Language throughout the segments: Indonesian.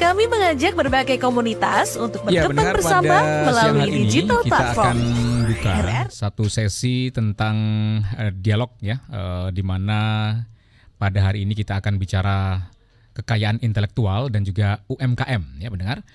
kami mengajak berbagai komunitas untuk Ya, berkembang benar, bersama pada siang melalui hari ini digital kita platform. akan buka satu sesi tentang dialog ya, di mana pada hari ini kita akan bicara kekayaan intelektual dan juga UMKM ya mendengar.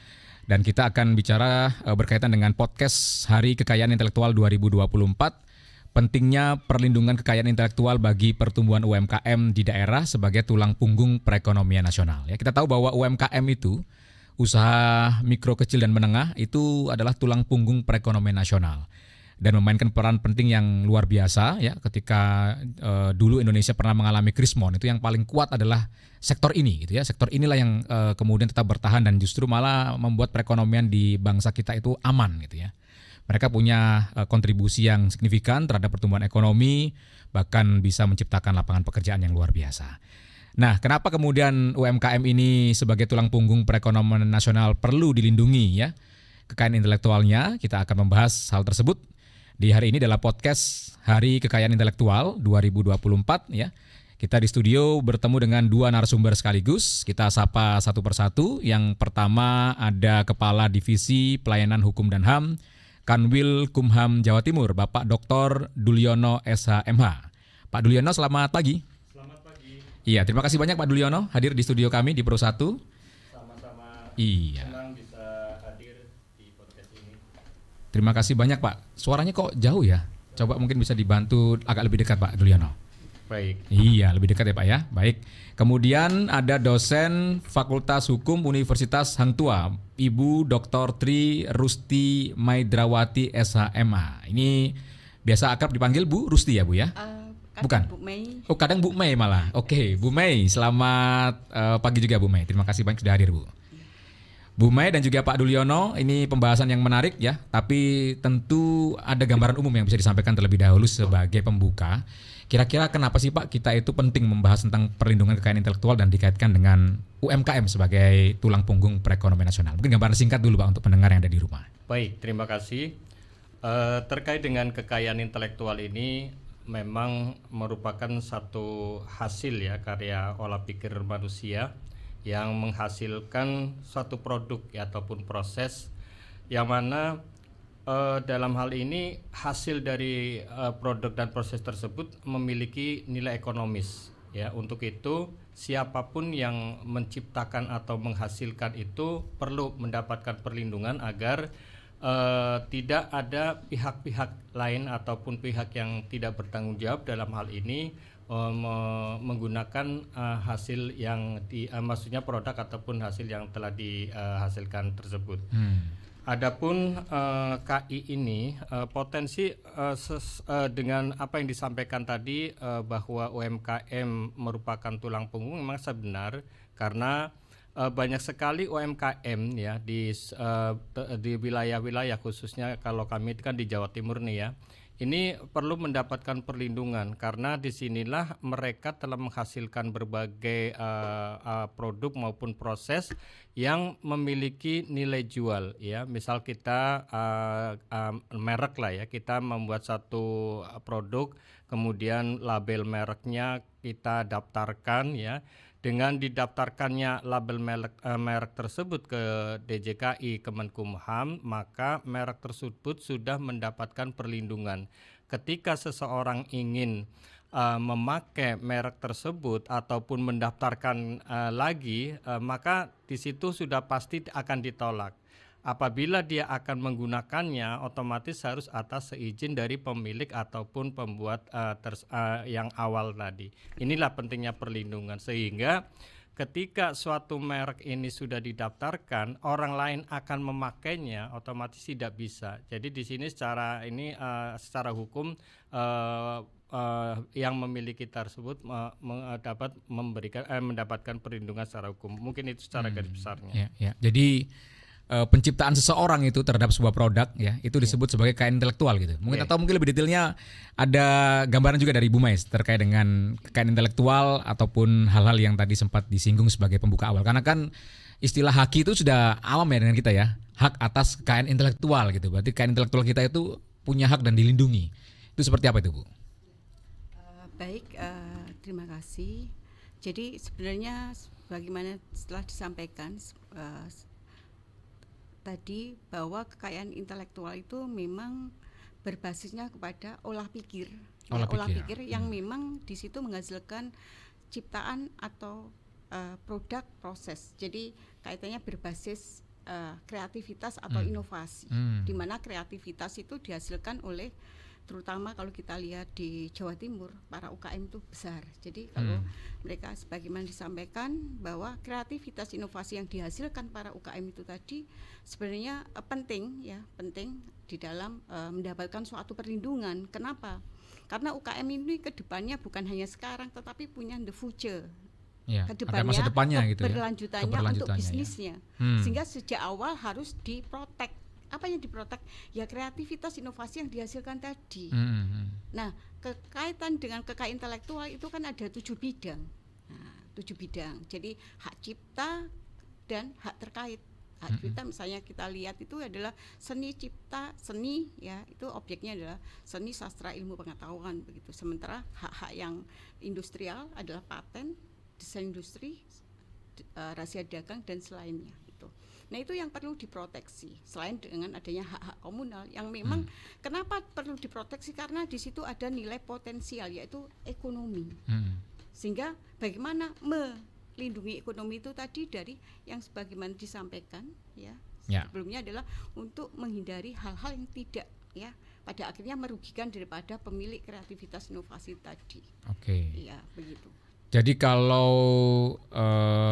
Dan kita akan bicara berkaitan dengan podcast Hari Kekayaan Intelektual 2024, pentingnya perlindungan kekayaan intelektual bagi pertumbuhan UMKM di daerah sebagai tulang punggung perekonomian nasional. Ya, kita tahu bahwa UMKM itu usaha mikro, kecil, dan menengah itu adalah tulang punggung perekonomian nasional dan memainkan peran penting yang luar biasa ya. Ketika dulu Indonesia pernah mengalami krismon, itu yang paling kuat adalah sektor ini gitu ya. Sektor inilah yang kemudian tetap bertahan dan justru malah membuat perekonomian di bangsa kita itu aman gitu ya. Mereka punya kontribusi yang signifikan terhadap pertumbuhan ekonomi, bahkan bisa menciptakan lapangan pekerjaan yang luar biasa. Nah, kenapa kemudian UMKM ini sebagai tulang punggung perekonomian nasional perlu dilindungi ya? Kekayaan intelektualnya, kita akan membahas hal tersebut di hari ini dalam podcast Hari Kekayaan Intelektual 2024 ya. Kita di studio bertemu dengan dua narasumber sekaligus. Kita sapa satu persatu. Yang pertama ada Kepala Divisi Pelayanan Hukum dan HAM Kanwil Kumham Jawa Timur, Bapak Dr. Dulyono SHMH. Pak Dulyono, selamat pagi. Selamat pagi. Iya, terima kasih banyak Pak Dulyono hadir di studio kami di Pro 1. Sama-sama. Iya. Senang bisa hadir di podcast ini. Terima kasih banyak Pak. Suaranya kok jauh ya? Coba mungkin bisa dibantu agak lebih dekat Pak Dulyono. Baik. Iya, lebih dekat ya Pak ya. Baik. Kemudian ada dosen Fakultas Hukum Universitas Hang Tuah, Ibu Dr. Tri Rusti Maidrawati SHMA. Ini biasa akrab dipanggil Bu Rusti ya Bu ya? Bukan? Bu Mei. Oh, kadang Bu Mei malah. Oke, Bu Mei. Selamat pagi juga Bu Mei. Terima kasih banyak sudah hadir Bu. Bu Mei dan juga Pak Dulyono, ini pembahasan yang menarik ya, tapi tentu ada gambaran umum yang bisa disampaikan terlebih dahulu sebagai pembuka. Kira-kira kenapa sih Pak kita itu penting membahas tentang perlindungan kekayaan intelektual dan dikaitkan dengan UMKM sebagai tulang punggung perekonomian nasional? Mungkin gambaran singkat dulu Pak untuk pendengar yang ada di rumah. Baik, terima kasih. Terkait dengan kekayaan intelektual ini memang merupakan satu hasil ya karya olah pikir manusia yang menghasilkan suatu produk ya, ataupun proses yang mana dalam hal ini hasil dari produk dan proses tersebut memiliki nilai ekonomis ya. Untuk itu siapapun yang menciptakan atau menghasilkan itu perlu mendapatkan perlindungan agar tidak ada pihak-pihak lain ataupun pihak yang tidak bertanggung jawab dalam hal ini menggunakan hasil yang maksudnya produk ataupun hasil yang telah dihasilkan tersebut. Adapun KI ini potensi dengan apa yang disampaikan tadi bahwa UMKM merupakan tulang punggung memang benar, karena banyak sekali UMKM ya di wilayah-wilayah, khususnya kalau kami kan di Jawa Timur nih ya. Ini perlu mendapatkan perlindungan karena disinilah mereka telah menghasilkan berbagai produk maupun proses yang memiliki nilai jual ya. Misal kita merek lah ya, kita membuat satu produk, kemudian label mereknya kita daftarkan ya. Dengan didaftarkannya label merek tersebut ke DJKI Kemenkumham, maka merek tersebut sudah mendapatkan perlindungan. Ketika seseorang ingin memakai merek tersebut ataupun mendaftarkan lagi, maka di situ sudah pasti akan ditolak. Apabila dia akan menggunakannya, otomatis harus atas seizin dari pemilik ataupun pembuat yang awal tadi. Inilah pentingnya perlindungan, sehingga ketika suatu merek ini sudah didaftarkan, orang lain akan memakainya, otomatis tidak bisa. Jadi di sini secara secara hukum yang memiliki tersebut dapat mendapatkan perlindungan secara hukum. Mungkin itu secara garis besarnya. Ya. Jadi penciptaan seseorang itu terhadap sebuah produk ya itu disebut sebagai kekayaan intelektual gitu. Mungkin atau mungkin lebih detailnya ada gambaran juga dari Bu Mais terkait dengan kekayaan intelektual ataupun hal-hal yang tadi sempat disinggung sebagai pembuka awal. Karena kan istilah haki itu sudah awam ya dengan kita ya. Hak atas kekayaan intelektual gitu. Berarti kekayaan intelektual kita itu punya hak dan dilindungi. Itu seperti apa itu Bu? Baik, terima kasih. Jadi sebenarnya sebagaimana setelah disampaikan tadi bahwa kekayaan intelektual itu memang berbasisnya kepada olah pikir yang memang di situ menghasilkan ciptaan atau produk proses. Jadi kaitannya berbasis kreativitas atau inovasi, di mana kreativitas itu dihasilkan oleh, terutama kalau kita lihat di Jawa Timur, para UKM itu besar. Jadi kalau mereka sebagaimana disampaikan bahwa kreativitas inovasi yang dihasilkan para UKM itu tadi sebenarnya penting di dalam mendapatkan suatu perlindungan. Kenapa? Karena UKM ini kedepannya bukan hanya sekarang tetapi punya the future. Ya, Kedepannya, masa depannya gitu ya. keberlanjutannya untuk bisnisnya. Ya. Sehingga sejak awal harus diprotek. Apa yang diprotek? Ya kreativitas inovasi yang dihasilkan tadi. Nah, kekaitan dengan kekayaan intelektual itu kan ada 7 bidang. Nah, 7 bidang. Jadi hak cipta dan hak terkait. Hak cipta misalnya kita lihat itu adalah seni ya, itu objeknya adalah seni, sastra, ilmu, pengetahuan begitu. Sementara hak-hak yang industrial adalah paten, desain industri, rahasia dagang dan selainnya itu. Nah, itu yang perlu diproteksi selain dengan adanya hak-hak komunal yang memang kenapa perlu diproteksi, karena di situ ada nilai potensial yaitu ekonomi. Sehingga bagaimana melindungi ekonomi itu tadi dari yang sebagaimana disampaikan ya. Sebelumnya adalah untuk menghindari hal-hal yang tidak ya pada akhirnya merugikan daripada pemilik kreativitas inovasi tadi. Iya, begitu. Jadi kalau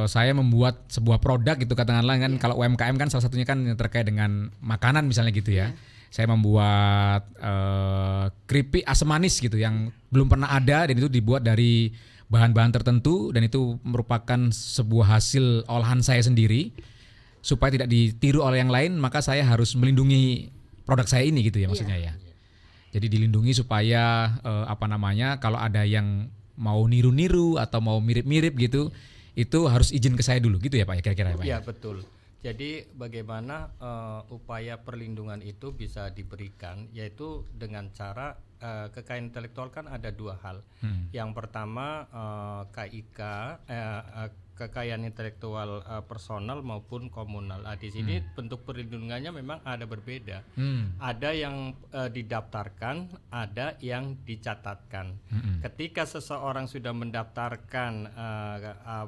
saya membuat sebuah produk gitu katakanlah kan, kalau UMKM kan salah satunya kan terkait dengan makanan misalnya gitu ya. Saya membuat keripik asam manis gitu yang belum pernah ada dan itu dibuat dari bahan-bahan tertentu dan itu merupakan sebuah hasil olahan saya sendiri. Supaya tidak ditiru oleh yang lain, maka saya harus melindungi produk saya ini gitu ya maksudnya ya. Jadi dilindungi supaya kalau ada yang mau niru-niru atau mau mirip-mirip gitu, itu harus izin ke saya dulu gitu ya Pak ya kira-kira ya Pak? Ya betul. Jadi bagaimana upaya perlindungan itu bisa diberikan, yaitu dengan cara kekayaan intelektual kan ada 2 hal. Yang pertama KIK kekayaan intelektual personal maupun komunal. Di sini bentuk perlindungannya memang ada berbeda. Ada yang didaftarkan, ada yang dicatatkan. Ketika seseorang sudah mendaftarkan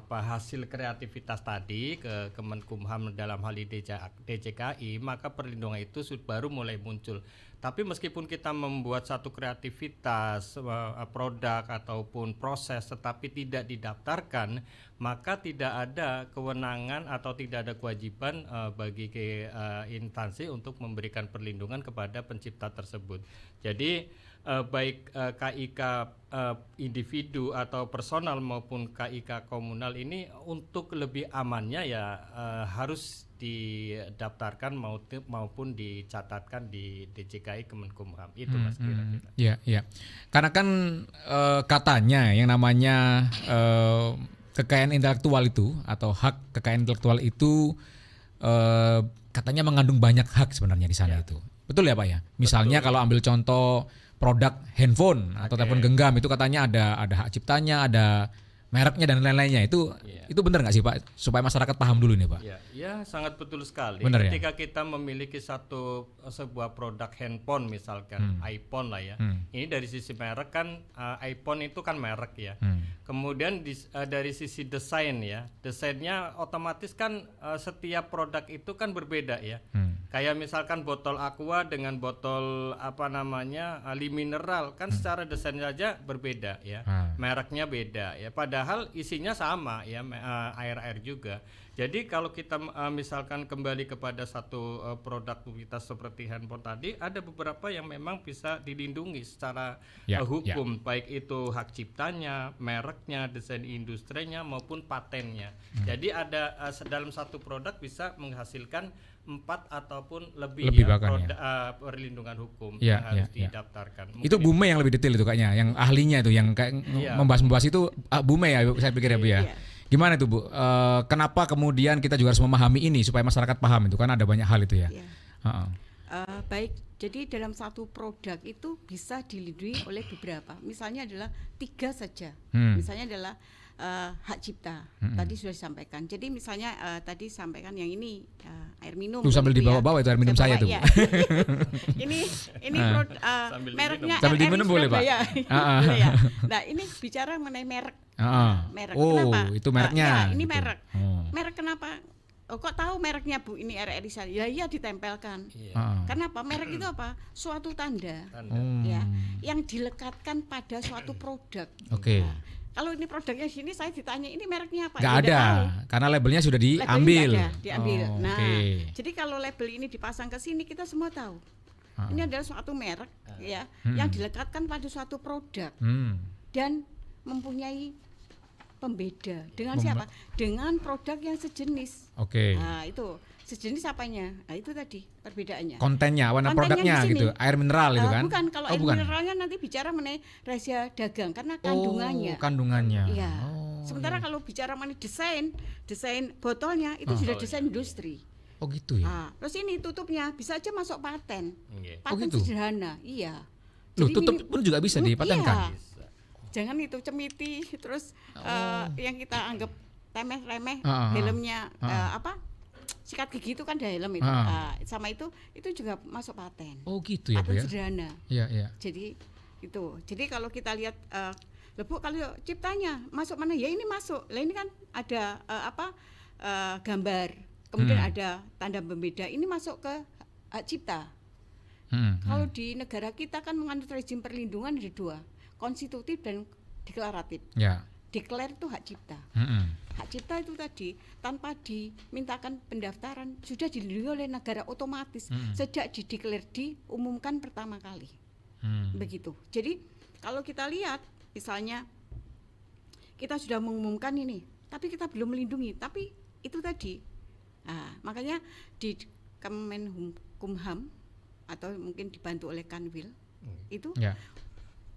hasil kreativitas tadi ke Kemenkumham dalam hal ini DJKI, maka perlindungan itu baru mulai muncul. Tapi meskipun kita membuat satu kreativitas, produk ataupun proses tetapi tidak didaftarkan, maka tidak ada kewenangan atau tidak ada kewajiban bagi instansi untuk memberikan perlindungan kepada pencipta tersebut. Jadi baik KIK individu atau personal maupun KIK komunal ini untuk lebih amannya ya harus didaftarkan maupun dicatatkan di DJKI Kemenkumham. Itu Mas kira-kira. Iya. Karena kan katanya yang namanya kekayaan intelektual itu atau hak kekayaan intelektual itu katanya mengandung banyak hak sebenarnya di sana itu. Betul ya Pak ya? Misalnya kalau ambil contoh produk handphone atau telepon genggam itu katanya ada hak ciptanya, ada mereknya dan lain-lainnya. Itu benar nggak sih Pak? Supaya masyarakat paham dulu nih Pak. Ya sangat betul sekali. Bener, ketika kita memiliki sebuah produk handphone misalkan iPhone lah ya. Ini dari sisi merek kan iPhone itu kan merek ya. Kemudian dari sisi desain ya, desainnya otomatis kan setiap produk itu kan berbeda ya. Kayak misalkan botol Aqua dengan botol mineral kan secara desain saja berbeda ya. Mereknya beda ya. Padahal isinya sama ya, air juga. Jadi kalau kita misalkan kembali kepada satu produktivitas seperti handphone tadi, ada beberapa yang memang bisa dilindungi secara hukum, baik itu hak ciptanya, mereknya, desain industrinya maupun patennya. Jadi ada dalam satu produk bisa menghasilkan 4 ataupun lebih perlindungan hukum yang harus didaftarkan. Itu Bu Mei yang lebih detail itu kayaknya, yang ahlinya itu yang kayak membahas itu Bu Mei ya saya pikir ya Bu ya. Gimana itu Bu? Kenapa kemudian kita juga harus memahami ini supaya masyarakat paham itu kan ada banyak hal itu ya. Baik, jadi dalam satu produk itu bisa dilindungi oleh beberapa. Misalnya adalah 3 saja. Misalnya adalah hak cipta. Tadi sudah disampaikan. Jadi misalnya tadi sampaikan yang ini air minum. Tuh sambil gitu dibawa-bawa itu air minum saya tuh. Ya. ini mereknya sambil RRI diminum boleh, Pak? Surabaya. Boleh ya. Nah, ini bicara mengenai merek. Merek. Oh, Kenapa? itu mereknya. Ini gitu. merek. Merek kenapa? Oh, kok tahu mereknya Bu ini RRI Syariah? Ya iya ditempelkan. Karena apa? Merek itu apa? Suatu tanda. Ya, yang dilekatkan pada suatu produk. Oke. Nah, kalau ini produknya sini saya ditanya ini mereknya apa? Nggak Ya, ada, udah tahu. karena labelnya sudah Labelnya diambil. nggak ada, diambil. Nah, oke. jadi kalau label ini dipasang ke sini kita semua tahu. Ini adalah suatu merek ya yang dilekatkan pada suatu produk dan mempunyai pembeda dengan siapa? Dengan produk yang sejenis. Oke. Nah, itu sejenis apanya? Nah, itu tadi perbedaannya. Kontennya, warna Kontennya produknya di sini. gitu. Air mineral itu kan? Bukan, kalau air mineralnya nanti bicara mengenai rahasia dagang karena kandungannya. Oh, kandungannya. Iya. Sementara kalau bicara mengenai desain botolnya itu sudah desain industri. Oh gitu ya. Nah, terus ini tutupnya bisa aja masuk paten. Paten gitu? sederhana, iya. Loh, Jadi tutup ini- pun juga bisa dipatenkan. Iya. Jangan itu cemiti, terus yang kita anggap remeh-remeh, helmnya sikat gigi itu kan ada helm itu. Sama itu juga masuk paten. Oh gitu ya, Bu Paten ya. sederhana. Iya, iya. Jadi itu. Jadi kalau kita lihat Bu, kalau ciptanya masuk mana? Ya ini masuk. Lah ini kan ada gambar. Kemudian ada tanda pembeda. Ini masuk ke hak cipta. Kalau di negara kita kan menganut rezim perlindungan ada dua, konstitutif dan deklaratif. Ya. Declare itu hak cipta. Hak cipta itu tadi tanpa dimintakan pendaftaran sudah dilindungi oleh negara otomatis sejak dideklar diumumkan pertama kali. Begitu. Jadi kalau kita lihat misalnya kita sudah mengumumkan ini, tapi kita belum melindungi, tapi itu tadi. Nah, makanya di Kemenkumham atau mungkin dibantu oleh Kanwil itu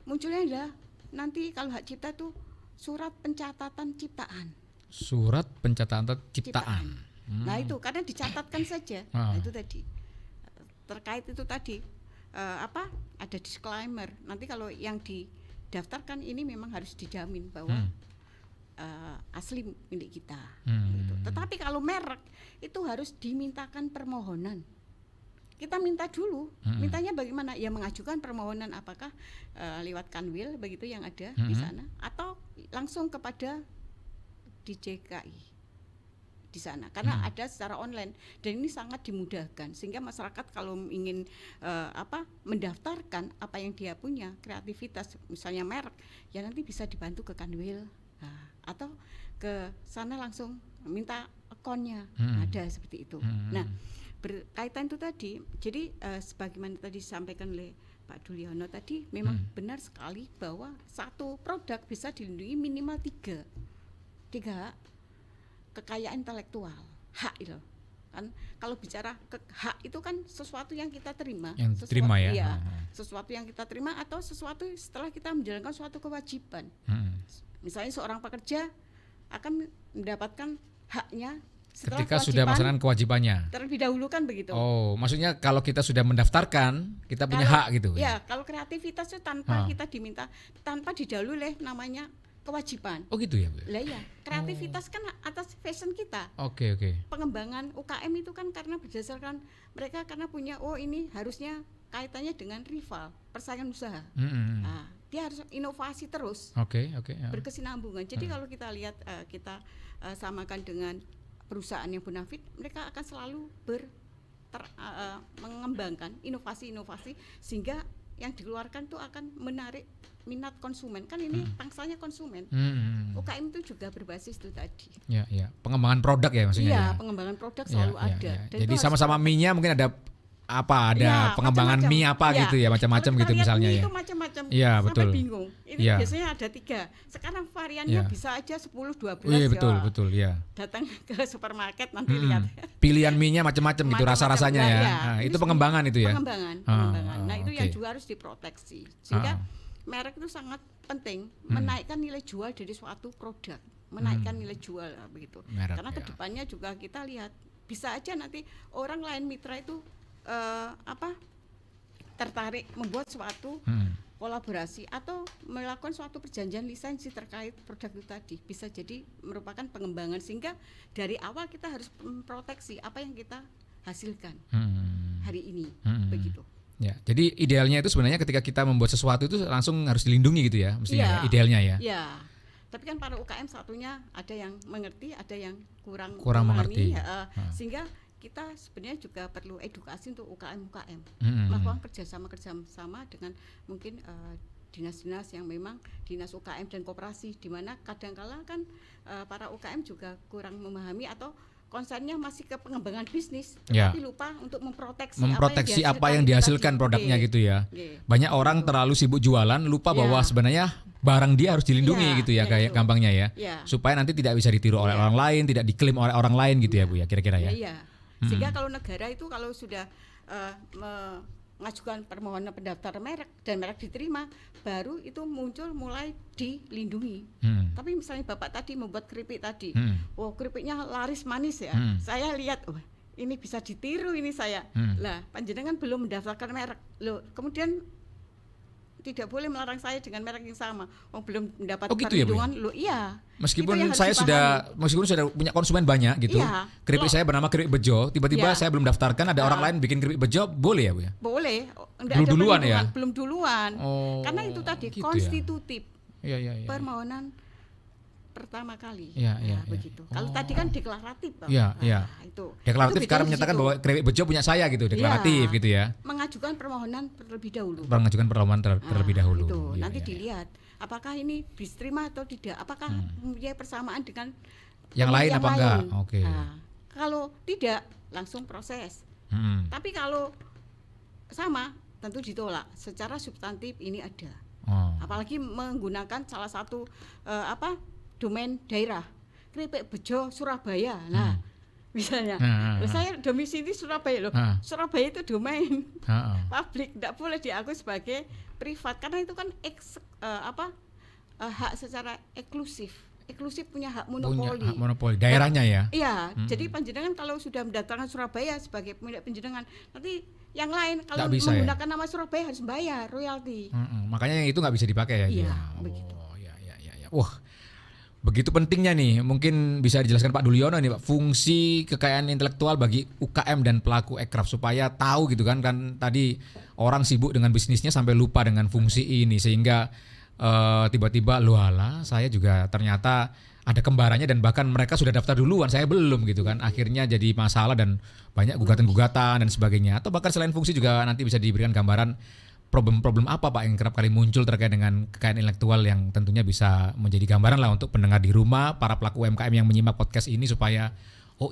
munculnya adalah nanti kalau hak cipta itu surat pencatatan ciptaan. Surat pencatatan ciptaan. Nah itu karena dicatatkan saja. Nah, itu tadi terkait itu tadi ada disclaimer. Nanti kalau yang didaftarkan ini memang harus dijamin bahwa asli milik kita. Gitu. Tetapi kalau merek itu harus dimintakan permohonan. Kita minta dulu, mintanya bagaimana? Ya mengajukan permohonan apakah lewat Kanwil begitu yang ada di sana atau langsung kepada DJKI di sana karena ada secara online dan ini sangat dimudahkan sehingga masyarakat kalau ingin mendaftarkan apa yang dia punya kreativitas misalnya merek ya nanti bisa dibantu ke Kanwil atau ke sana langsung minta akunnya ada seperti itu. Nah berkaitan itu tadi, jadi sebagaimana tadi disampaikan oleh Pak Duliono tadi, memang benar sekali bahwa satu produk bisa dilindungi minimal tiga kekayaan intelektual, hak itu kan. Kalau bicara hak itu kan sesuatu yang kita terima, sesuatu yang kita terima atau sesuatu setelah kita menjalankan suatu kewajiban. Misalnya seorang pekerja akan mendapatkan haknya ketika sudah melaksanakan kewajibannya. Terlebih dahulu kan begitu. Oh, maksudnya kalau kita sudah mendaftarkan, kita punya hak gitu. Ya, kalau kreativitas itu tanpa kita diminta, tanpa didahului oleh namanya kewajiban. Oh gitu ya, Bu? Lah ya, kreativitas kan atas fashion kita. Oke. Pengembangan UKM itu kan karena berdasarkan mereka karena punya ini harusnya kaitannya dengan rival, persaingan usaha. Nah, dia harus inovasi terus. Oke. Berkesinambungan. Jadi kalau kita lihat kita samakan dengan perusahaan yang bonafit, mereka akan selalu mengembangkan inovasi-inovasi sehingga yang dikeluarkan itu akan menarik minat konsumen. Kan ini pangsanya konsumen. UKM itu juga berbasis itu tadi. Ya. Pengembangan produk ya maksudnya. Iya, ya? pengembangan produk selalu ada. Dan jadi sama-sama mie-nya mungkin ada pengembangan macam-macam. mie apa gitu ya, macam-macam gitu misalnya mie ya. Itu macam-macam. Iya, sampai betul. bingung. Ini biasanya ada 3. Sekarang variannya bisa aja 10 12 Iya, betul ya. Datang ke supermarket nanti lihat. Pilihan mie-nya macam-macam gitu rasa-rasanya ya. Nah, itu pengembangan itu ya. Pengembangan. Nah, itu yang juga harus diproteksi. Sehingga merek itu sangat penting menaikkan nilai jual dari suatu produk, menaikkan nilai jual begitu. Merek, karena kedepannya juga kita lihat bisa aja nanti orang lain mitra itu tertarik membuat suatu kolaborasi atau melakukan suatu perjanjian lisensi terkait produk itu tadi, bisa jadi merupakan pengembangan, sehingga dari awal kita harus memproteksi apa yang kita hasilkan hari ini, begitu. Ya, jadi idealnya itu sebenarnya ketika kita membuat sesuatu itu langsung harus dilindungi gitu ya, mestinya idealnya ya. Iya. Tapi kan para UKM satunya ada yang mengerti, ada yang kurang mengerti. Sehingga kita sebenarnya juga perlu edukasi untuk UKM melakukan kerjasama dengan mungkin dinas-dinas yang memang dinas UKM dan koperasi, di mana kadang-kala kan para UKM juga kurang memahami atau konsennya masih ke pengembangan bisnis, tetapi lupa untuk memproteksi apa yang dihasilkan produknya gitu ya. Banyak orang terlalu sibuk jualan, lupa bahwa sebenarnya barang dia harus dilindungi gitu ya, kayak gampangnya ya, supaya nanti tidak bisa ditiru oleh orang lain, tidak diklaim oleh orang lain gitu ya Bu ya, kira-kira ya. Sehingga kalau negara itu kalau sudah mengajukan permohonan pendaftaran merek dan merek diterima, baru itu mulai dilindungi. Tapi misalnya Bapak tadi membuat keripik tadi, keripiknya laris manis ya, saya lihat ini bisa ditiru ini saya. Lah panjenengan belum mendaftarkan merek, kemudian tidak boleh melarang saya dengan merek yang sama. Belum mendapat perlindungan ya, iya. Meskipun saya sudah punya konsumen banyak gitu. Iya, keripik saya bernama keripik bejo, tiba-tiba saya belum daftarkan, ada orang lain bikin keripik bejo, boleh ya Bu ya? Boleh. Duluan ya? Belum duluan. Karena itu tadi gitu konstitutif. Ya. Permohonan pertama kali. Begitu. Kalau tadi kan deklaratif. Itu. Deklaratif karena menyatakan bahwa keripik bejo punya saya gitu, deklaratif gitu ya. Mengajukan permohonan terlebih dahulu. Terlebih dahulu. Itu. Nanti dilihat apakah ini diterima atau tidak, apakah mempunyai persamaan dengan yang lain apa enggak. Oke. Kalau tidak langsung proses. Tapi kalau sama tentu ditolak. Secara substantif ini ada. Apalagi menggunakan salah satu domain daerah, keripik bejo Surabaya. Nah, misalnya, saya domisili Surabaya loh. Surabaya itu domain publik, tidak boleh diakui sebagai privat karena itu kan hak secara eksklusif punya hak monopoli. Daerahnya ya. Iya, jadi panjenengan kalau sudah mendaftarkan Surabaya sebagai pemilik panjenengan, nanti yang lain kalau menggunakan nama Surabaya harus bayar royalti. Makanya yang itu nggak bisa dipakai ya. Iya, begitu. Wah, begitu pentingnya nih, mungkin bisa dijelaskan Pak Duliono nih Pak, fungsi kekayaan intelektual bagi UKM dan pelaku ekraf supaya tahu gitu kan tadi orang sibuk dengan bisnisnya sampai lupa dengan fungsi ini sehingga tiba-tiba saya juga ternyata ada kembarannya dan bahkan mereka sudah daftar duluan, saya belum gitu kan, akhirnya jadi masalah dan banyak gugatan-gugatan dan sebagainya. Atau bahkan selain fungsi juga nanti bisa diberikan gambaran problem-problem apa Pak yang kerap kali muncul terkait dengan kekayaan intelektual yang tentunya bisa menjadi gambaran lah untuk pendengar di rumah, para pelaku UMKM yang menyimak podcast ini supaya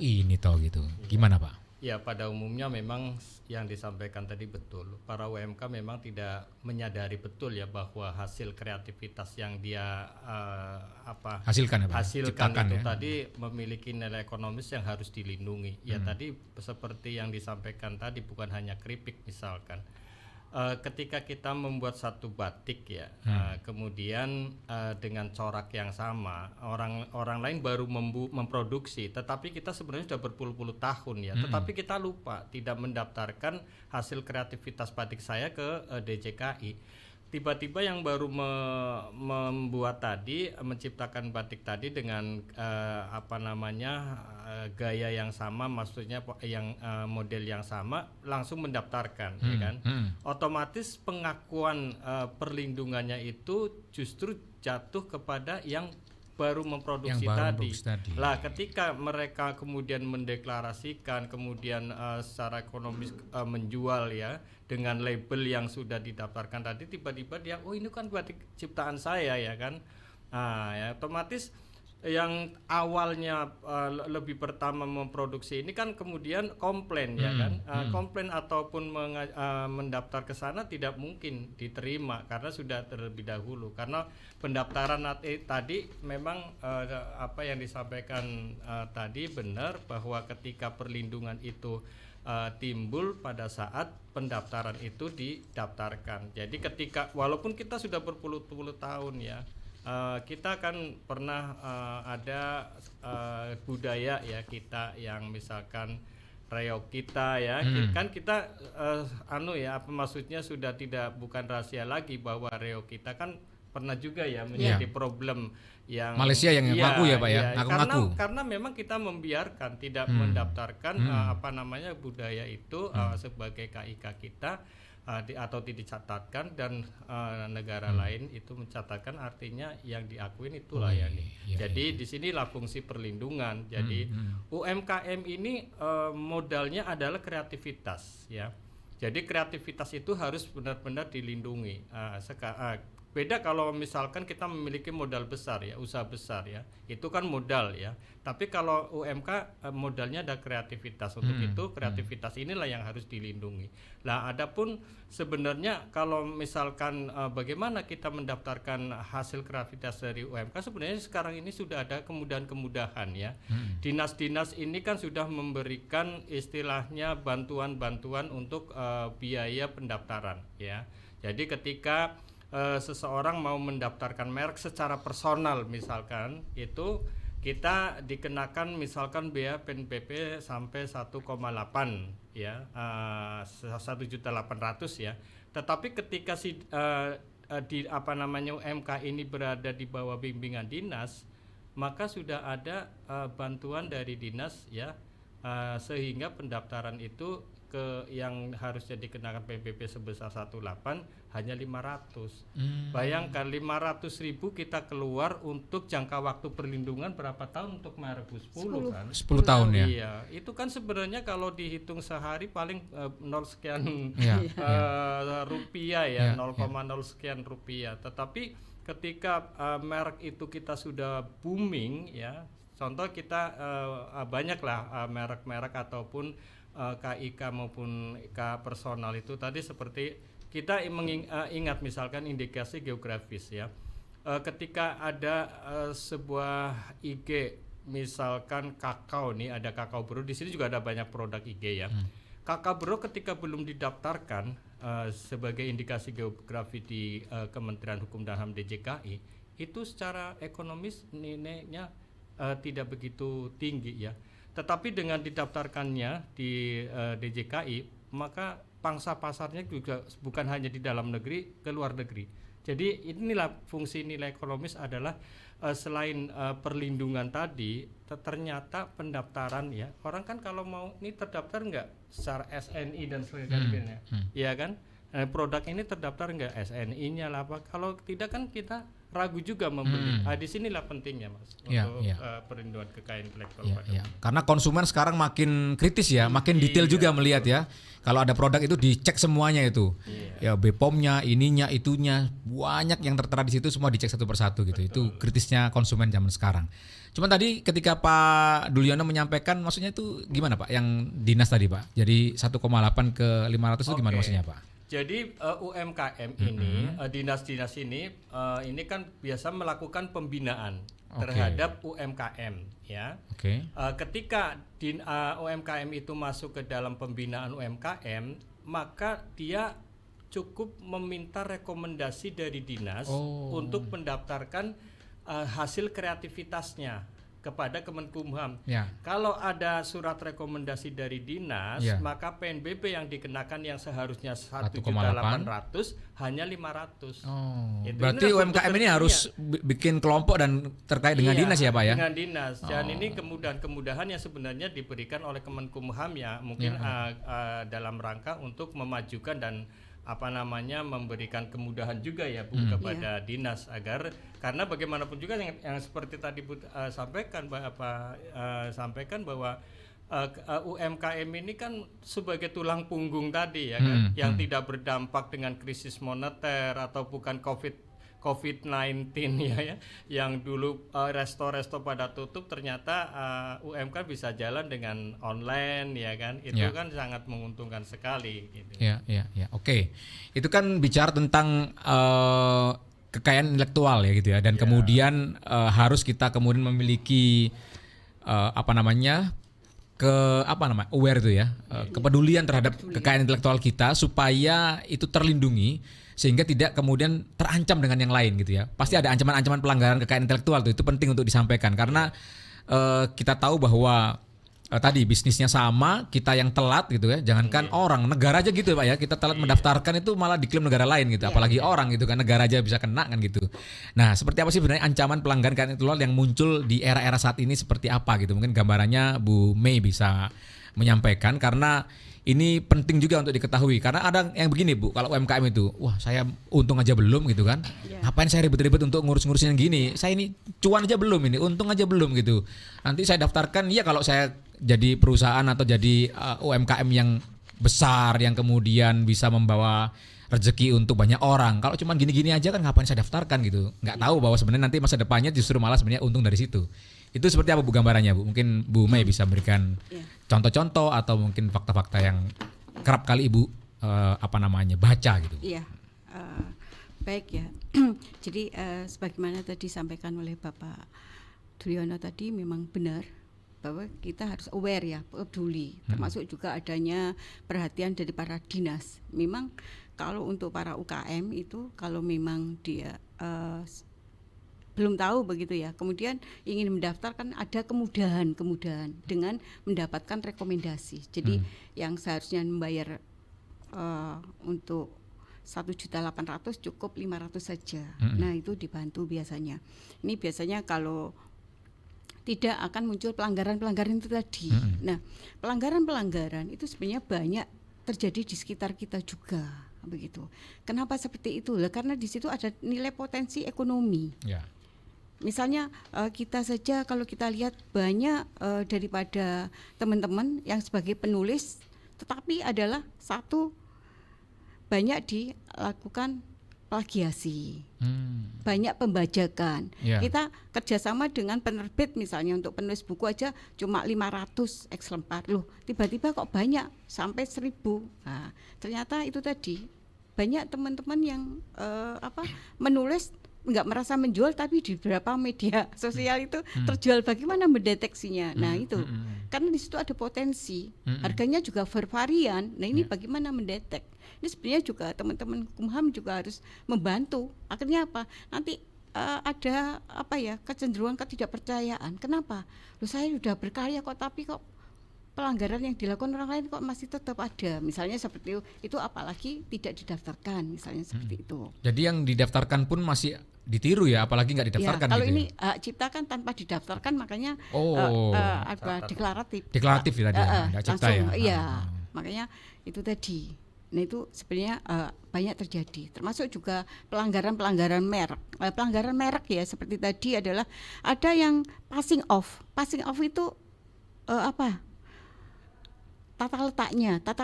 ini toh gitu. Gimana Pak? Ya, pada umumnya memang yang disampaikan tadi betul. Para UMK memang tidak menyadari betul ya bahwa hasil kreativitas yang dia hasilkan itu tadi memiliki nilai ekonomis yang harus dilindungi. Ya tadi seperti yang disampaikan tadi, bukan hanya keripik misalkan. Ketika kita membuat satu batik ya, kemudian dengan corak yang sama, orang lain baru memproduksi, tetapi kita sebenarnya sudah berpuluh-puluh tahun ya, tetapi kita lupa tidak mendaftarkan hasil kreativitas batik saya ke DJKI. Tiba-tiba yang baru membuat tadi, menciptakan batik tadi dengan gaya yang sama, maksudnya yang model yang sama, langsung mendaftarkan, ya kan? Otomatis pengakuan perlindungannya itu justru jatuh kepada yang baru memproduksi tadi. Lah, ketika mereka kemudian mendeklarasikan, kemudian secara ekonomis menjual ya dengan label yang sudah didaftarkan tadi, tiba-tiba dia ini kan batik ciptaan saya ya kan. Ya otomatis yang awalnya lebih pertama memproduksi ini kan kemudian komplain ya kan, komplain ataupun mendaftar ke sana tidak mungkin diterima karena sudah terlebih dahulu, karena pendaftaran tadi memang apa yang disampaikan tadi benar bahwa ketika perlindungan itu timbul pada saat pendaftaran itu didaftarkan. Jadi ketika walaupun kita sudah berpuluh-puluh tahun ya, kita kan pernah ada budaya ya kita yang misalkan reok kita ya. Kan kita maksudnya sudah bukan rahasia lagi bahwa reok kita kan pernah juga ya menjadi problem yang Malaysia yang ngaku ya Pak ya, ngaku-ngaku. Karena memang kita membiarkan tidak mendaftarkan budaya itu sebagai KIK kita atau dicatatkan, dan negara lain itu mencatatkan, artinya yang diakuin itu layani. Jadi disinilah fungsi perlindungan. Jadi UMKM ini modalnya adalah kreativitas ya. Jadi kreativitas itu harus benar-benar dilindungi. Beda kalau misalkan kita memiliki modal besar ya, usaha besar ya, itu kan modal ya. Tapi kalau UMK modalnya ada kreativitas. Untuk itu kreativitas inilah yang harus dilindungi. Nah, adapun sebenarnya kalau misalkan bagaimana kita mendaftarkan hasil kreativitas dari UMK, sebenarnya sekarang ini sudah ada kemudahan-kemudahan ya. Dinas-dinas ini kan sudah memberikan istilahnya bantuan-bantuan untuk biaya pendaftaran ya. Jadi ketika seseorang mau mendaftarkan merek secara personal misalkan, itu kita dikenakan misalkan biaya PNBP sampai 1,8 ya, 1.800.000 ya. Tetapi ketika UMK ini berada di bawah bimbingan dinas, maka sudah ada bantuan dari dinas ya, sehingga pendaftaran itu yang harusnya dikenakan PNBP sebesar 1,8 hanya 500. Bayangkan 500.000 kita keluar untuk jangka waktu perlindungan berapa tahun untuk merek 10 kan? 10 tahun ya. Iya, itu kan sebenarnya kalau dihitung sehari paling 0 sekian rupiah ya, 0,0 sekian rupiah. Tetapi ketika merek itu kita sudah booming ya, contoh kita banyaklah merek-merek ataupun KIK maupun K personal itu tadi, seperti kita ingat misalkan indikasi geografis ya, ketika ada sebuah IG misalkan kakao nih, ada kakao bro, di sini juga ada banyak produk IG ya. Kakao bro ketika belum didaftarkan sebagai indikasi geografi di Kementerian Hukum dan HAM DJKI, itu secara ekonomis nilainya tidak begitu tinggi ya. Tetapi dengan didaftarkannya di DJKI, maka pangsa pasarnya juga bukan hanya di dalam negeri, ke luar negeri. Jadi inilah fungsi nilai ekonomis adalah selain perlindungan tadi, ternyata pendaftaran ya. Orang kan kalau mau ini terdaftar enggak secara SNI dan sebagainya, ya kan? Produk ini terdaftar enggak SNI-nya lah apa? Kalau tidak kan kita ragu juga membeli. Di sinilah pentingnya Mas untuk perlindungan kekayaan intelektual. Karena konsumen sekarang makin kritis ya, makin detail juga melihat ya. Kalau ada produk itu dicek semuanya itu. Ya BPOM-nya, ininya, itunya, banyak yang tertera di situ, semua dicek satu persatu gitu. Itu kritisnya konsumen zaman sekarang. Cuman tadi ketika Pak Dulyono menyampaikan, maksudnya itu gimana Pak? Yang dinas tadi Pak. Jadi 1,8 ke 500 itu gimana maksudnya Pak? Jadi UMKM ini, dinas-dinas ini kan biasa melakukan pembinaan terhadap UMKM ya. Ketika UMKM itu masuk ke dalam pembinaan UMKM, maka dia cukup meminta rekomendasi dari dinas untuk mendaftarkan hasil kreativitasnya kepada Kemenkumham. Kalau ada surat rekomendasi dari dinas, maka PNBP yang dikenakan yang seharusnya 1.800.000 hanya 500. Berarti UMKM ini harus bikin kelompok dan terkait dengan dinas ya Pak ya? Dengan dinas. Dan ini kemudahan-kemudahan yang sebenarnya diberikan oleh Kemenkumham ya, mungkin dalam rangka untuk memajukan dan memberikan kemudahan juga ya Bu kepada dinas, agar karena bagaimanapun juga yang seperti tadi Bu sampaikan bahwa UMKM ini kan sebagai tulang punggung tadi ya kan, yang tidak berdampak dengan krisis moneter atau bukan COVID-19 ya, yang dulu resto-resto pada tutup, ternyata UMK bisa jalan dengan online ya kan, itu kan sangat menguntungkan sekali gitu. Oke. Itu kan bicara tentang kekayaan intelektual ya gitu ya, dan kemudian harus kita kemudian memiliki aware itu ya, kepedulian terhadap kekayaan intelektual kita supaya itu terlindungi sehingga tidak kemudian terancam dengan yang lain gitu ya. Pasti ada ancaman-ancaman pelanggaran kekayaan intelektual itu penting untuk disampaikan karena kita tahu bahwa tadi bisnisnya sama, kita yang telat gitu ya. Jangankan orang, negara aja gitu ya Pak ya. Kita telat mendaftarkan itu malah diklaim negara lain gitu. Apalagi orang gitu kan, negara aja bisa kena kan gitu. Nah, seperti apa sih sebenarnya ancaman pelanggaran kekayaan intelektual yang muncul di era-era saat ini seperti apa gitu. Mungkin gambarannya Bu Mei bisa menyampaikan karena ini penting juga untuk diketahui karena ada yang begini Bu, kalau UMKM itu, wah saya untung aja belum gitu kan, ngapain saya ribet-ribet untuk ngurus-ngurusin yang gini, saya ini cuan aja belum ini, untung aja belum gitu, nanti saya daftarkan ya kalau saya jadi perusahaan atau jadi UMKM yang besar yang kemudian bisa membawa rezeki untuk banyak orang, kalau cuma gini-gini aja kan ngapain saya daftarkan gitu, nggak tahu bahwa sebenarnya nanti masa depannya justru malah sebenarnya untung dari situ. Itu seperti apa Bu gambarannya Bu? Mungkin Bu Mei bisa memberikan contoh-contoh atau mungkin fakta-fakta yang kerap kali Ibu baca gitu. Iya, baik ya. Jadi sebagaimana tadi disampaikan oleh Bapak Duryono tadi memang benar bahwa kita harus aware ya, peduli. Termasuk juga adanya perhatian dari para dinas. Memang kalau untuk para UKM itu kalau memang dia belum tahu begitu ya, kemudian ingin mendaftarkan ada kemudahan dengan mendapatkan rekomendasi. Jadi yang seharusnya membayar untuk 1.800.000 cukup 500 saja. Nah itu dibantu biasanya. Ini biasanya kalau tidak akan muncul pelanggaran-pelanggaran itu tadi. Nah pelanggaran-pelanggaran itu sebenarnya banyak terjadi di sekitar kita juga begitu. Kenapa seperti itu? Karena di situ ada nilai potensi ekonomi. Misalnya kita saja kalau kita lihat banyak daripada teman-teman yang sebagai penulis, tetapi adalah satu banyak dilakukan plagiasi, banyak pembajakan. Kita kerjasama dengan penerbit misalnya untuk penulis buku aja cuma 500 eksemplar, loh tiba-tiba kok banyak sampai 1.000. Nah, ternyata itu tadi banyak teman-teman yang menulis nggak merasa menjual tapi di beberapa media sosial itu terjual. Bagaimana mendeteksinya? Nah itu karena di situ ada potensi, harganya juga bervarian. Nah ini bagaimana mendetek? Ini sebenarnya juga teman-teman Kumham juga harus membantu. Akhirnya apa? Nanti ada kecenderungan ketidakpercayaan. Kenapa? Loh saya sudah berkarya kok tapi kok pelanggaran yang dilakukan orang lain kok masih tetap ada, misalnya seperti itu apalagi tidak didaftarkan misalnya seperti itu. Jadi yang didaftarkan pun masih ditiru ya, apalagi nggak didaftarkan. Kalau gitu ini hak cipta kan tanpa didaftarkan makanya deklaratif. Deklaratif ya tadi. Hak cipta langsung, ya. Iya, makanya itu tadi. Nah itu sebenarnya banyak terjadi, termasuk juga pelanggaran merek. Pelanggaran merek ya seperti tadi adalah ada yang passing off. Passing off itu tata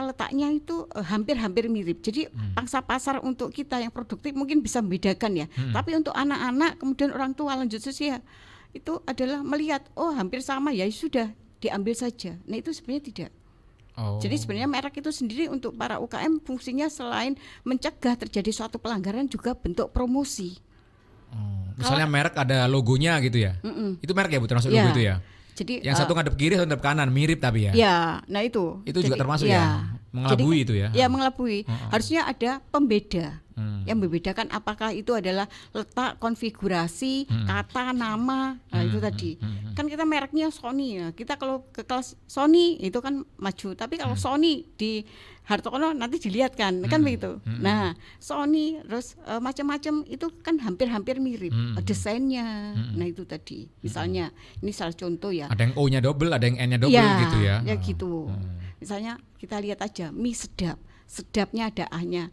letaknya itu hampir mirip. Jadi pangsa pasar untuk kita yang produktif mungkin bisa membedakan ya. Tapi untuk anak-anak kemudian orang tua lanjut usia itu adalah melihat hampir sama ya sudah diambil saja. Nah itu sebenarnya tidak. Jadi sebenarnya merek itu sendiri untuk para UKM fungsinya selain mencegah terjadi suatu pelanggaran juga bentuk promosi. Misalnya merek ada logonya gitu ya. Itu merek ya Bu, termasuk logo itu ya. Jadi yang satu ngadep kiri, satu ngadep kanan, mirip tapi ya. Ya, nah itu. Itu juga termasuk ya. Mengelabui itu ya. Ya mengelabui. Harusnya ada pembeda yang membedakan apakah itu adalah letak konfigurasi, kata, nama. Nah itu tadi. Kan kita mereknya Sony ya. Kita kalau ke kelas Sony itu kan maju. Tapi kalau Sony di Hartono nanti dilihat kan begitu. Nah Sony terus macam-macam itu kan hampir mirip desainnya. Nah itu tadi. Misalnya ini salah contoh ya. Ada yang O-nya double, ada yang N-nya double gitu ya. Ya gitu. Misalnya kita lihat aja mie sedap, sedapnya ada A-nya.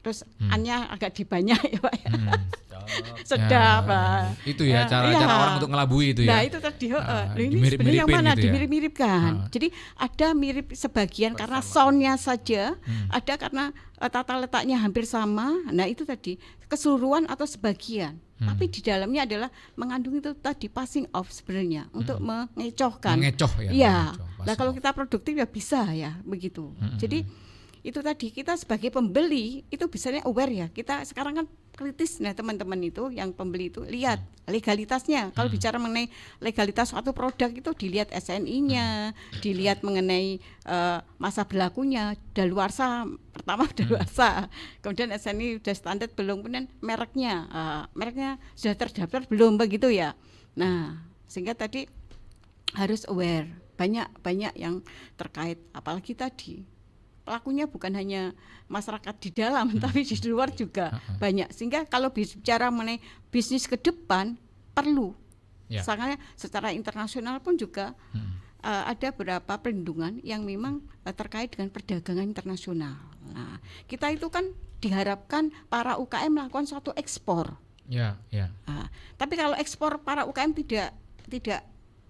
Terus A-nya agak dibanyak ya Pak ya. Sedap lah. Itu ya cara orang untuk ngelabui itu ya. Nah itu tadi ini sebenarnya yang mana gitu dimirip-miripkan. Jadi ada mirip sebagian karena soundnya saja, ada karena tata letaknya hampir sama. Nah itu tadi keseluruhan atau sebagian. Tapi di dalamnya adalah mengandung itu tadi passing off sebenarnya untuk mengecohkan. Mengecoh ya. Iya. Nah kalau kita produktif ya bisa ya begitu. Jadi itu tadi kita sebagai pembeli itu bisanya aware ya. Kita sekarang kan kritis. Nah teman-teman itu yang pembeli itu lihat legalitasnya. Kalau bicara mengenai legalitas suatu produk itu dilihat SNI-nya, dilihat mengenai masa berlakunya, daluarsa pertama daluarsa, kemudian SNI sudah standar belum, kemudian mereknya sudah terdaftar belum begitu ya. Nah sehingga tadi harus aware banyak yang terkait, apalagi tadi pelakunya bukan hanya masyarakat di dalam tapi di luar juga banyak, sehingga kalau bicara mengenai bisnis ke depan perlu sangat secara internasional pun juga ada beberapa perlindungan yang memang terkait dengan perdagangan internasional. Nah, kita itu kan diharapkan para UKM melakukan suatu ekspor. Tapi kalau ekspor para UKM tidak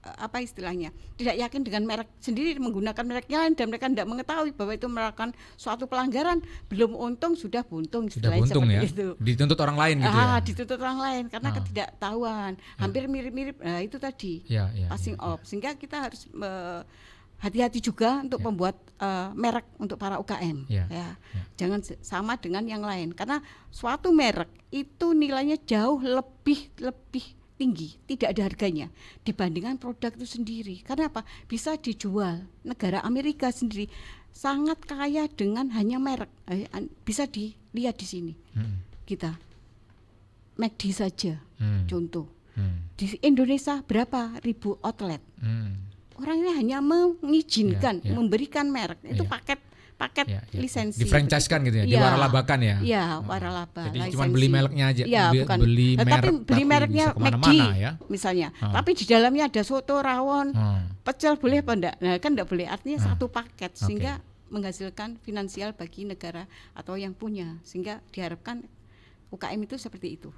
apa istilahnya, tidak yakin dengan merek sendiri, menggunakan mereknya lain, dan mereka tidak mengetahui bahwa itu melakukan suatu pelanggaran, belum untung sudah buntung, ya. itu. Dituntut orang lain gitu ya. Dituntut orang lain karena ketidaktahuan, hampir mirip-mirip. Nah, itu tadi passing off, sehingga kita harus hati-hati juga untuk membuat merek untuk para UKM. Jangan sama dengan yang lain, karena suatu merek itu nilainya jauh lebih tinggi, tidak ada harganya dibandingkan produk itu sendiri. Karena apa? Bisa dijual. Negara Amerika sendiri sangat kaya dengan hanya merek. Bisa dilihat di sini. Kita McD saja, contoh. Di Indonesia berapa ribu outlet. Orang ini hanya mengizinkan, memberikan merek. Itu paket lisensi. Difranchise-kan gitu ya, diwaralabakan ya. Iya, waralaba. Jadi cuma beli mereknya aja, bukan. beli merek, tapi beli mereknya McD ya. misalnya. Tapi di dalamnya ada soto, rawon, pecel, boleh apa enggak? Nah, kan enggak boleh. Artinya satu paket, sehingga menghasilkan finansial bagi negara atau yang punya, sehingga diharapkan UKM itu seperti itu.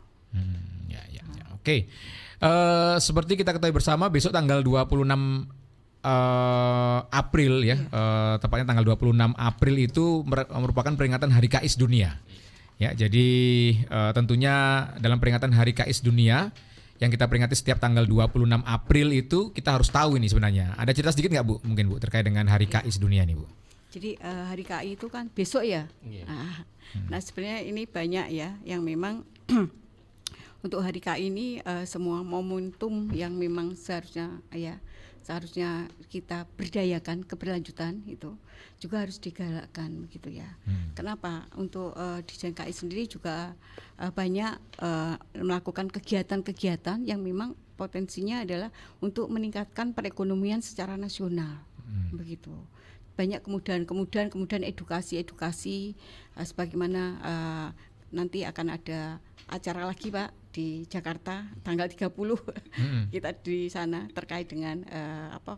Oke. Seperti kita ketahui bersama, besok tanggal 26 April ya, tepatnya tanggal 26 April itu merupakan peringatan Hari KAIS Dunia. Ya, jadi tentunya dalam peringatan Hari KAIS Dunia yang kita peringati setiap tanggal 26 April itu kita harus tahu ini sebenarnya. Ada cerita sedikit nggak Bu, mungkin Bu, terkait dengan Hari KAIS Dunia nih Bu? Jadi Hari KAI itu kan besok ya. Nah, sebenarnya ini banyak ya yang memang untuk Hari KAI ini semua momentum yang memang seharusnya kita berdayakan keberlanjutan itu juga harus digalakkan begitu ya. Kenapa? Untuk di JKI sendiri juga banyak melakukan kegiatan-kegiatan yang memang potensinya adalah untuk meningkatkan perekonomian secara nasional. Begitu. Banyak kemudian edukasi sebagaimana nanti akan ada acara lagi Pak di Jakarta tanggal 30 kita di sana terkait dengan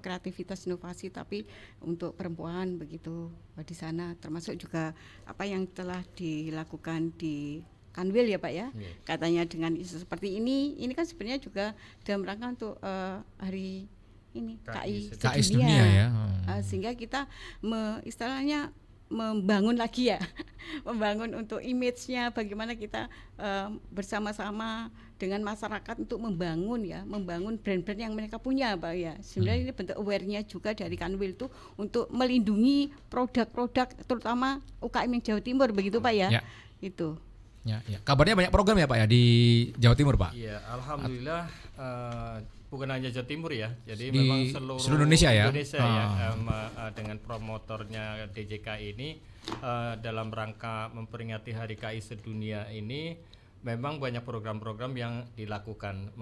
kreativitas inovasi, tapi untuk perempuan begitu di sana, termasuk juga apa yang telah dilakukan di Kanwil ya Pak ya. Katanya dengan isu seperti ini kan sebenarnya juga dalam rangka untuk hari ini KAIS Dunia ya. Sehingga kita istilahnya membangun lagi ya, membangun untuk image-nya, bagaimana kita bersama-sama dengan masyarakat untuk membangun brand-brand yang mereka punya Pak ya. Sebenarnya ini bentuk aware-nya juga dari Kanwil itu untuk melindungi produk-produk terutama UKM yang Jawa Timur begitu Pak ya. Itu. Ya. Kabarnya banyak program ya Pak ya di Jawa Timur Pak? Iya, alhamdulillah bukan hanya Jawa Timur ya, jadi di memang seluruh Indonesia ya, dengan promotornya DJKI ini dalam rangka memperingati Hari KAIS Sedunia ini memang banyak program-program yang dilakukan.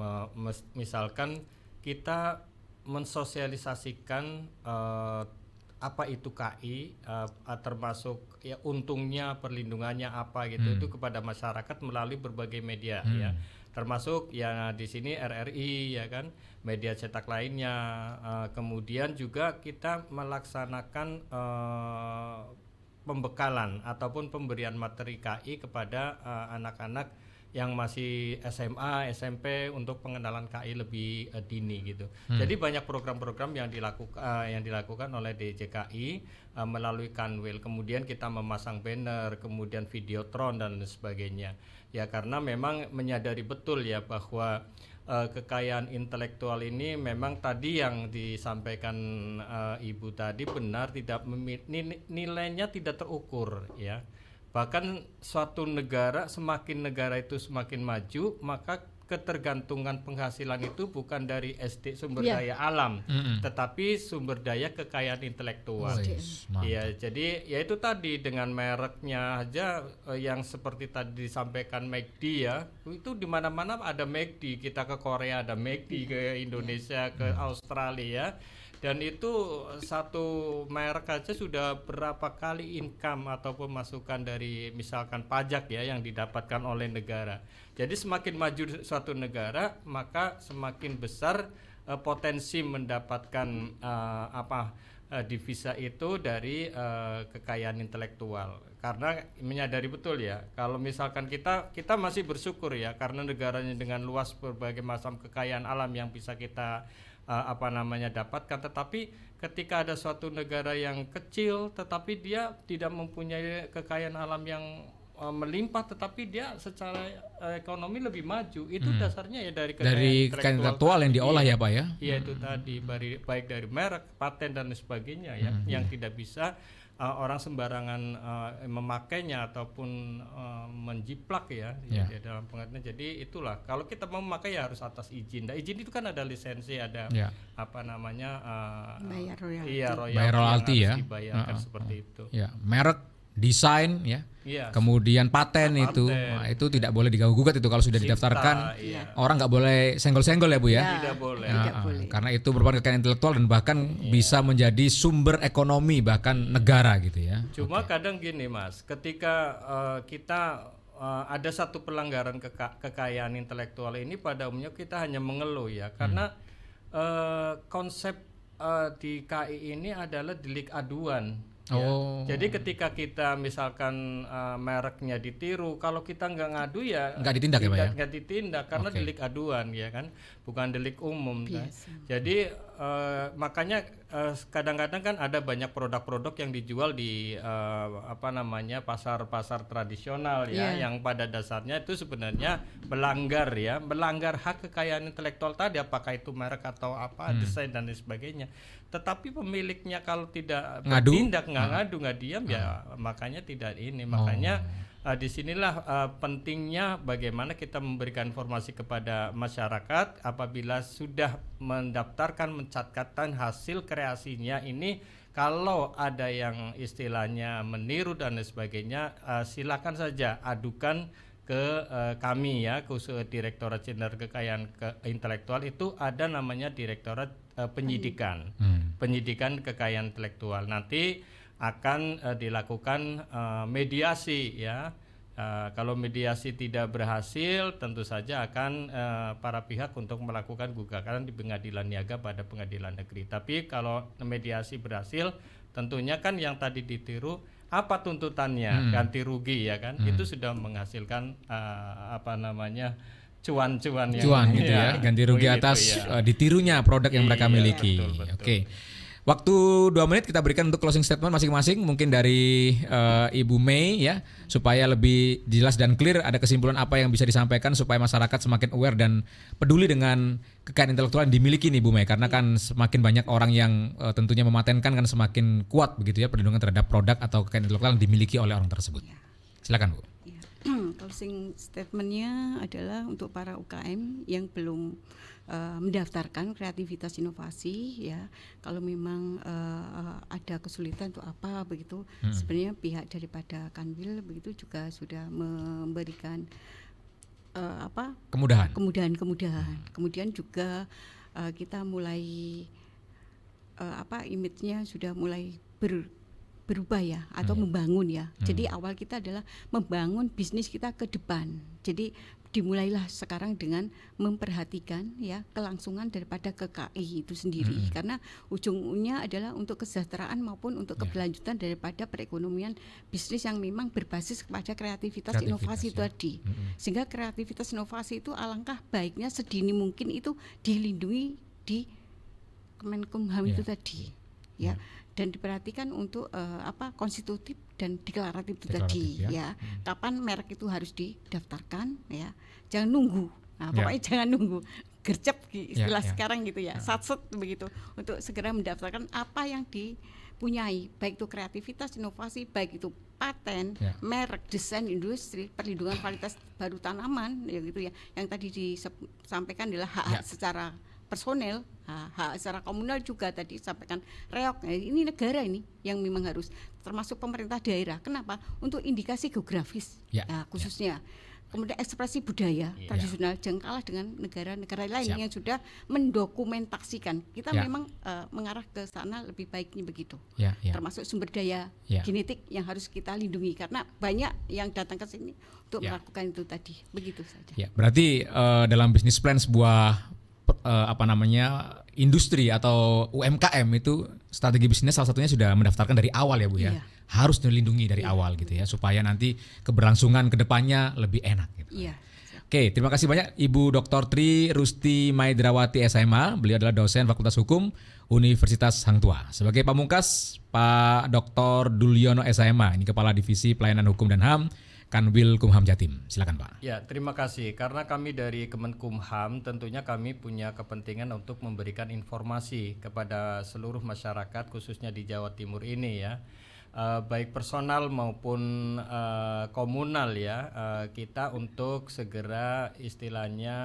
Misalkan kita mensosialisasikan apa itu KI, termasuk ya untungnya, perlindungannya apa gitu itu kepada masyarakat melalui berbagai media ya. Termasuk ya di sini RRI ya kan, media cetak lainnya, kemudian juga kita melaksanakan pembekalan ataupun pemberian materi KI kepada anak-anak yang masih SMA, SMP untuk pengenalan KI lebih dini gitu. Jadi banyak program-program yang dilakukan oleh DJKI melalui Kanwil. Kemudian kita memasang banner, kemudian videotron dan sebagainya. Ya karena memang menyadari betul ya bahwa kekayaan intelektual ini memang tadi yang disampaikan Ibu tadi benar, tidak nilainya tidak terukur ya. Bahkan suatu negara, semakin negara itu semakin maju, maka ketergantungan penghasilan itu bukan dari sumber daya alam, tetapi sumber daya kekayaan intelektual. Ya, jadi ya itu tadi dengan mereknya aja yang seperti tadi disampaikan McD ya, itu di mana-mana ada McD. Kita ke Korea ada McD, ke Indonesia, ke Australia. Dan itu satu merek aja sudah berapa kali income ataupun masukan dari misalkan pajak ya yang didapatkan oleh negara. Jadi semakin maju suatu negara, maka semakin besar potensi mendapatkan divisa itu dari kekayaan intelektual. Karena menyadari betul ya, kalau misalkan kita masih bersyukur ya, karena negaranya dengan luas berbagai macam kekayaan alam yang bisa kita dapatkan. Tetapi ketika ada suatu negara yang kecil, tetapi dia tidak mempunyai kekayaan alam yang melimpah, tetapi dia secara ekonomi lebih maju, itu dasarnya ya dari kekayaan intelektual yang diolah ya Pak ya. Iya itu tadi, baik dari merek, paten dan sebagainya ya, yang tidak bisa orang sembarangan memakainya ataupun menjiplak ya dalam pengertian. Jadi itulah, kalau kita mau memakai ya harus atas izin. Nah, izin itu kan ada lisensi, ada bayar royalti. Iya, bayar royalti ya. Dibayarkan seperti itu. Ya, merek, desain ya. Kemudian paten itu, itu tidak boleh diganggu gugat itu kalau sudah didaftarkan. Orang nggak boleh senggol-senggol ya Bu ya. Tidak boleh. Karena itu merupakan kekayaan intelektual dan bahkan bisa menjadi sumber ekonomi bahkan negara gitu ya. Cuma kadang gini Mas, ketika kita ada satu pelanggaran kekayaan intelektual ini, pada umumnya kita hanya mengeluh ya, karena konsep di KI ini adalah delik aduan. Jadi ketika kita misalkan mereknya ditiru, kalau kita nggak ngadu ya nggak ditindak ya Pak ya? Nggak ditindak karena delik aduan ya kan, bukan delik umum kan? Jadi makanya kadang-kadang kan ada banyak produk-produk yang dijual di pasar-pasar tradisional ya, yang pada dasarnya itu sebenarnya melanggar hak kekayaan intelektual tadi, apakah itu merek atau desain dan lain sebagainya. Tetapi pemiliknya kalau tidak bertindak, nggak diam ya, makanya tidak ini. Makanya disinilah pentingnya bagaimana kita memberikan informasi kepada masyarakat apabila sudah mendaftarkan, mencatatkan hasil kreasinya ini. Kalau ada yang istilahnya meniru dan lain sebagainya, silakan saja adukan ke kami ya, khusus Direktorat Jenderal Kekayaan Intelektual itu ada namanya Direktorat Penyidikan, Penyidikan Kekayaan Intelektual. Nanti akan dilakukan mediasi ya. Kalau mediasi tidak berhasil, tentu saja akan para pihak untuk melakukan gugatan di pengadilan niaga pada pengadilan negeri. Tapi kalau mediasi berhasil, tentunya kan yang tadi ditiru apa tuntutannya, ganti rugi ya kan, itu sudah menghasilkan cuan-cuan gitu ya, ganti rugi atas ditirunya produk yang mereka miliki. Betul. Oke. Waktu 2 menit kita berikan untuk closing statement masing-masing, mungkin dari Ibu Mei ya, supaya lebih jelas dan clear ada kesimpulan apa yang bisa disampaikan supaya masyarakat semakin aware dan peduli dengan kekayaan intelektual yang dimiliki nih Bu Mei, karena kan semakin banyak orang yang tentunya mematenkan kan semakin kuat begitu ya perlindungan terhadap produk atau kekayaan intelektual yang dimiliki oleh orang tersebut. Silakan Bu. Closing statementnya adalah untuk para UKM yang belum mendaftarkan kreativitas inovasi ya, kalau memang ada kesulitan untuk apa begitu, sebenarnya pihak daripada Kanwil begitu juga sudah memberikan kemudahan. Kemudian juga kita mulai image-nya sudah mulai berubah ya, atau membangun ya. Jadi awal kita adalah membangun bisnis kita ke depan. Jadi dimulailah sekarang dengan memperhatikan ya kelangsungan daripada KKI itu sendiri, karena ujungnya adalah untuk kesejahteraan maupun untuk keberlanjutan daripada perekonomian bisnis yang memang berbasis kepada kreativitas inovasi itu tadi. Sehingga kreativitas inovasi itu alangkah baiknya sedini mungkin itu dilindungi di Kemenkumham itu tadi ya. Dan diperhatikan untuk konstitutif dan deklaratif itu tadi ya. Kapan merek itu harus didaftarkan ya. Jangan nunggu. Nah, pokoknya jangan nunggu. Gercep istilah sekarang gitu ya. Satset begitu untuk segera mendaftarkan apa yang dipunyai, baik itu kreativitas inovasi, baik itu paten, merek, desain, industri, perlindungan kualitas baru tanaman ya gitu ya. Yang tadi disampaikan adalah hak secara personel, hak secara komunal juga tadi sampaikan reok. Nah, ini negara ini yang memang harus, termasuk pemerintah daerah. Kenapa? Untuk indikasi geografis, khususnya. Kemudian ekspresi budaya tradisional, jangan kalah dengan negara-negara lain yang sudah mendokumentasikan. Kita memang mengarah ke sana lebih baiknya begitu. Termasuk sumber daya genetik yang harus kita lindungi karena banyak yang datang ke sini untuk melakukan itu tadi. Begitu saja. Berarti dalam bisnis plan sebuah industri atau UMKM itu strategi bisnis salah satunya sudah mendaftarkan dari awal ya Bu ya. Harus dilindungi dari awal gitu ya supaya nanti keberlangsungan kedepannya lebih enak gitu. Oke, terima kasih banyak Ibu Dr. Tri Rusti Maidrawati SMA. Beliau adalah dosen Fakultas Hukum Universitas Hang Tuah. Sebagai pamungkas Pak Dr. Duliono SMA, ini Kepala Divisi Pelayanan Hukum dan HAM Kanwil Kumham Jatim. Silakan Pak. Ya, terima kasih. Karena kami dari Kemenkumham tentunya kami punya kepentingan untuk memberikan informasi kepada seluruh masyarakat khususnya di Jawa Timur ini ya. Baik personal maupun komunal ya, kita untuk segera istilahnya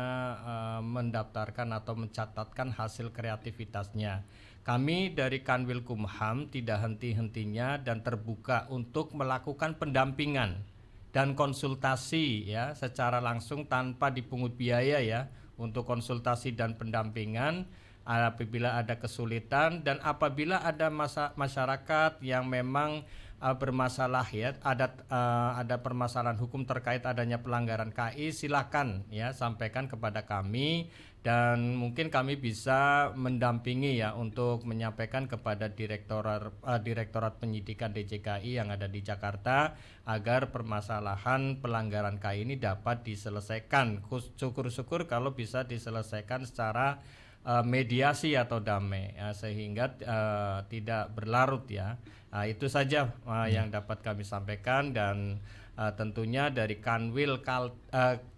mendaftarkan atau mencatatkan hasil kreativitasnya. Kami dari Kanwil Kumham tidak henti-hentinya dan terbuka untuk melakukan pendampingan dan konsultasi ya secara langsung tanpa dipungut biaya ya untuk konsultasi dan pendampingan apabila ada kesulitan dan apabila ada masyarakat yang memang bermasalah ya, ada permasalahan hukum terkait adanya pelanggaran KI, silakan ya sampaikan kepada kami dan mungkin kami bisa mendampingi ya untuk menyampaikan kepada Direktorat Penyidikan DJKI yang ada di Jakarta agar permasalahan pelanggaran KI ini dapat diselesaikan. Syukur-syukur kalau bisa diselesaikan secara mediasi atau damai ya, sehingga tidak berlarut ya. Itu saja yang dapat kami sampaikan dan tentunya dari Kanwil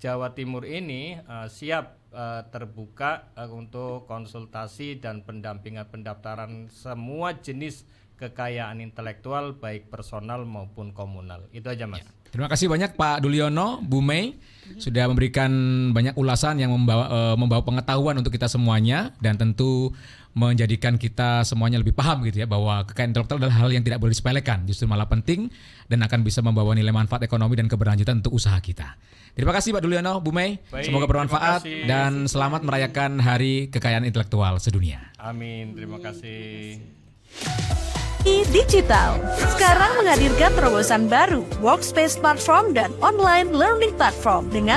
Jawa Timur ini siap terbuka untuk konsultasi dan pendampingan pendaftaran semua jenis kekayaan intelektual baik personal maupun komunal. Itu aja Mas. Terima kasih banyak Pak Duliono, Bu Mei sudah memberikan banyak ulasan yang membawa pengetahuan untuk kita semuanya dan tentu menjadikan kita semuanya lebih paham gitu ya bahwa kekayaan intelektual adalah hal yang tidak boleh disepelekan, justru malah penting dan akan bisa membawa nilai manfaat ekonomi dan keberlanjutan untuk usaha kita. Terima kasih Pak Duliono, Bu Mei. Semoga bermanfaat dan selamat merayakan Hari Kekayaan Intelektual Sedunia. Amin. Terima kasih. Digital sekarang menghadirkan terobosan baru, workspace platform dan online learning platform dengan